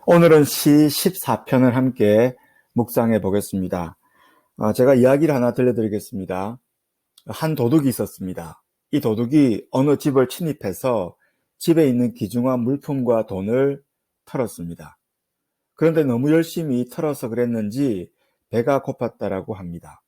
오늘은 시 14편을 함께 묵상해 보겠습니다. 제가 이야기를 하나 들려드리겠습니다. 한 도둑이 있었습니다. 이 도둑이 어느 집을 침입해서 집에 있는 귀중한 물품과 돈을 털었습니다. 그런데 너무 열심히 털어서 그랬는지 배가 고팠다라고 합니다.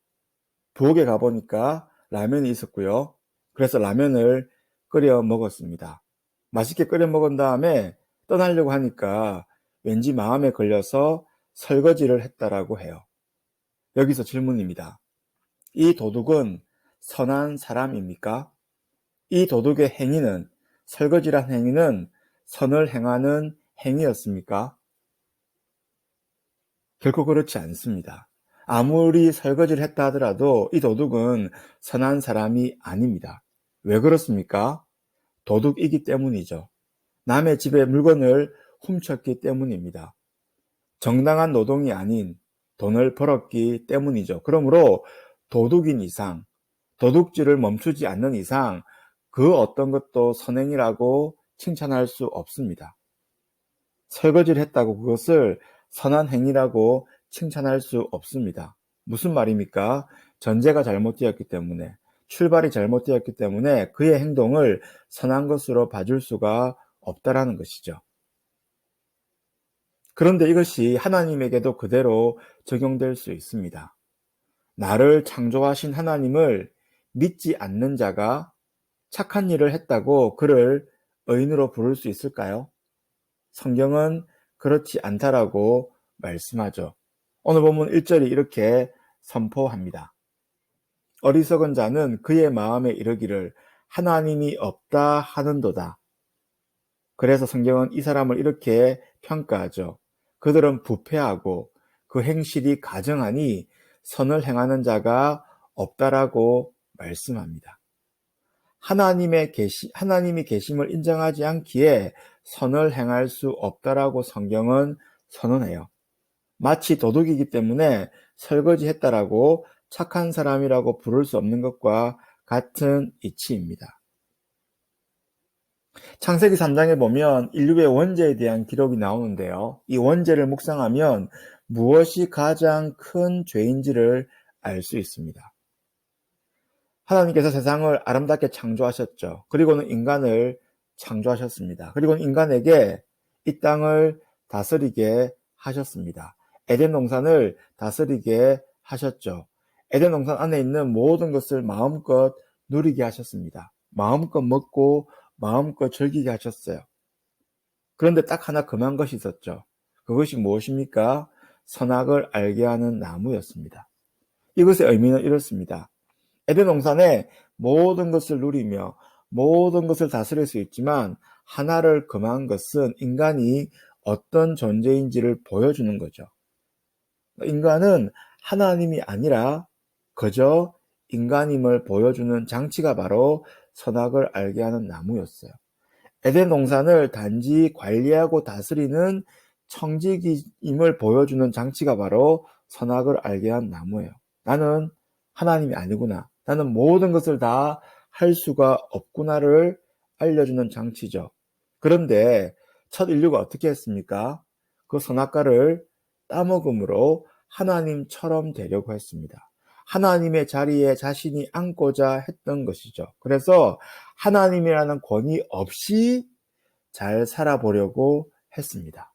부엌에 가보니까 라면이 있었고요. 그래서 라면을 끓여 먹었습니다. 맛있게 끓여 먹은 다음에 떠나려고 하니까 왠지 마음에 걸려서 설거지를 했다라고 해요. 여기서 질문입니다. 이 도둑은 선한 사람입니까? 이 도둑의 행위는, 설거지란 행위는 선을 행하는 행위였습니까? 결코 그렇지 않습니다. 아무리 설거지를 했다 하더라도 이 도둑은 선한 사람이 아닙니다. 왜 그렇습니까? 도둑이기 때문이죠. 남의 집에 물건을 훔쳤기 때문입니다. 정당한 노동이 아닌 돈을 벌었기 때문이죠. 그러므로 도둑인 이상, 도둑질을 멈추지 않는 이상 그 어떤 것도 선행이라고 칭찬할 수 없습니다. 설거지를 했다고 그것을 선한 행위라고 칭찬할 수 없습니다. 무슨 말입니까? 전제가 잘못되었기 때문에, 출발이 잘못되었기 때문에 그의 행동을 선한 것으로 봐줄 수가 없다라는 것이죠. 그런데 이것이 하나님에게도 그대로 적용될 수 있습니다. 나를 창조하신 하나님을 믿지 않는 자가 착한 일을 했다고 그를 의인으로 부를 수 있을까요? 성경은 그렇지 않다라고 말씀하죠. 오늘 본문 1절이 이렇게 선포합니다. 어리석은 자는 그의 마음에 이르기를 하나님이 없다 하는도다. 그래서 성경은 이 사람을 이렇게 평가하죠. 그들은 부패하고 그 행실이 가증하니 선을 행하는 자가 없다라고 말씀합니다. 하나님이 계심을 인정하지 않기에 선을 행할 수 없다라고 성경은 선언해요. 마치 도둑이기 때문에 설거지했다라고 착한 사람이라고 부를 수 없는 것과 같은 이치입니다. 창세기 3장에 보면 인류의 원죄에 대한 기록이 나오는데요. 이 원죄를 묵상하면 무엇이 가장 큰 죄인지를 알 수 있습니다. 하나님께서 세상을 아름답게 창조하셨죠. 그리고는 인간을 창조하셨습니다. 그리고는 인간에게 이 땅을 다스리게 하셨습니다. 에덴 동산을 다스리게 하셨죠. 에덴 동산 안에 있는 모든 것을 마음껏 누리게 하셨습니다. 마음껏 먹고 마음껏 즐기게 하셨어요. 그런데 딱 하나 금한 것이 있었죠. 그것이 무엇입니까? 선악을 알게 하는 나무였습니다. 이것의 의미는 이렇습니다. 에덴 동산에 모든 것을 누리며 모든 것을 다스릴 수 있지만 하나를 금한 것은 인간이 어떤 존재인지를 보여주는 거죠. 인간은 하나님이 아니라 그저 인간임을 보여주는 장치가 바로 선악을 알게 하는 나무였어요. 에덴 동산을 단지 관리하고 다스리는 청지기임을 보여주는 장치가 바로 선악을 알게 한 나무예요. 나는 하나님이 아니구나. 나는 모든 것을 다 할 수가 없구나를 알려주는 장치죠. 그런데 첫 인류가 어떻게 했습니까? 그 선악과를 따먹음으로 하나님처럼 되려고 했습니다. 하나님의 자리에 자신이 앉고자 했던 것이죠. 그래서 하나님이라는 권위 없이 잘 살아보려고 했습니다.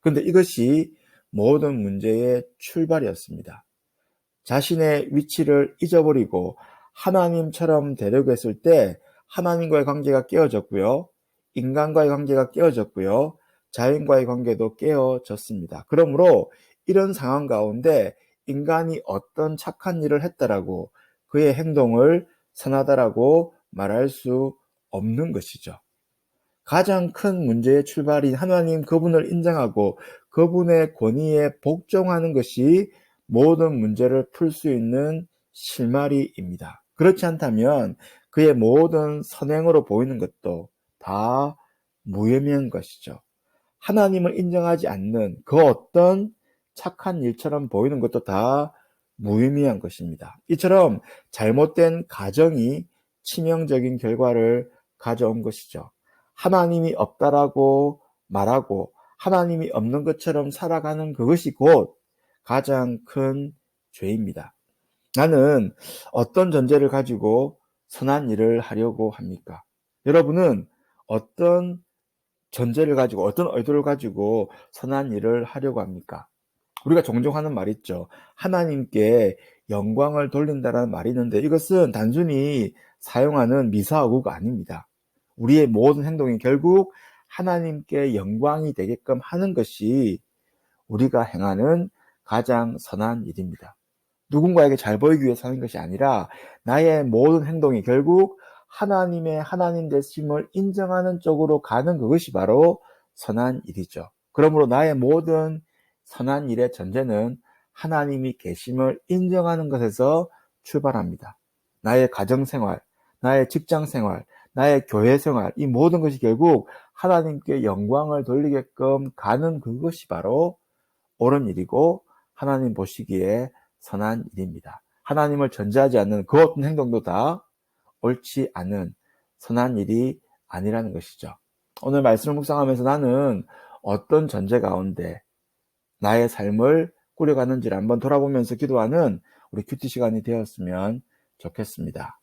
그런데 이것이 모든 문제의 출발이었습니다. 자신의 위치를 잊어버리고 하나님처럼 되려고 했을 때 하나님과의 관계가 깨어졌고요. 인간과의 관계가 깨어졌고요. 자연과의 관계도 깨어졌습니다. 그러므로 이런 상황 가운데 인간이 어떤 착한 일을 했다라고 그의 행동을 선하다라고 말할 수 없는 것이죠. 가장 큰 문제의 출발인 하나님 그분을 인정하고 그분의 권위에 복종하는 것이 모든 문제를 풀 수 있는 실마리입니다. 그렇지 않다면 그의 모든 선행으로 보이는 것도 다 무의미한 것이죠. 하나님을 인정하지 않는 그 어떤 착한 일처럼 보이는 것도 다 무의미한 것입니다. 이처럼 잘못된 가정이 치명적인 결과를 가져온 것이죠. 하나님이 없다라고 말하고 하나님이 없는 것처럼 살아가는 그것이 곧 가장 큰 죄입니다. 나는 어떤 전제를 가지고 선한 일을 하려고 합니까? 여러분은 어떤 전제를 가지고 어떤 의도를 가지고 선한 일을 하려고 합니까? 우리가 종종 하는 말이 있죠. 하나님께 영광을 돌린다라는 말이 있는데 이것은 단순히 사용하는 미사어구가 아닙니다. 우리의 모든 행동이 결국 하나님께 영광이 되게끔 하는 것이 우리가 행하는 가장 선한 일입니다. 누군가에게 잘 보이기 위해서 하는 것이 아니라 나의 모든 행동이 결국 하나님의 하나님 되심을 인정하는 쪽으로 가는 그것이 바로 선한 일이죠. 그러므로 나의 모든 선한 일의 전제는 하나님이 계심을 인정하는 것에서 출발합니다. 나의 가정생활, 나의 직장생활, 나의 교회생활, 이 모든 것이 결국 하나님께 영광을 돌리게끔 가는 그것이 바로 옳은 일이고 하나님 보시기에 선한 일입니다. 하나님을 전제하지 않는 그 어떤 행동도 다 옳지 않은 선한 일이 아니라는 것이죠. 오늘 말씀을 묵상하면서 나는 어떤 전제 가운데 나의 삶을 꾸려가는지를 한번 돌아보면서 기도하는 우리 큐티 시간이 되었으면 좋겠습니다.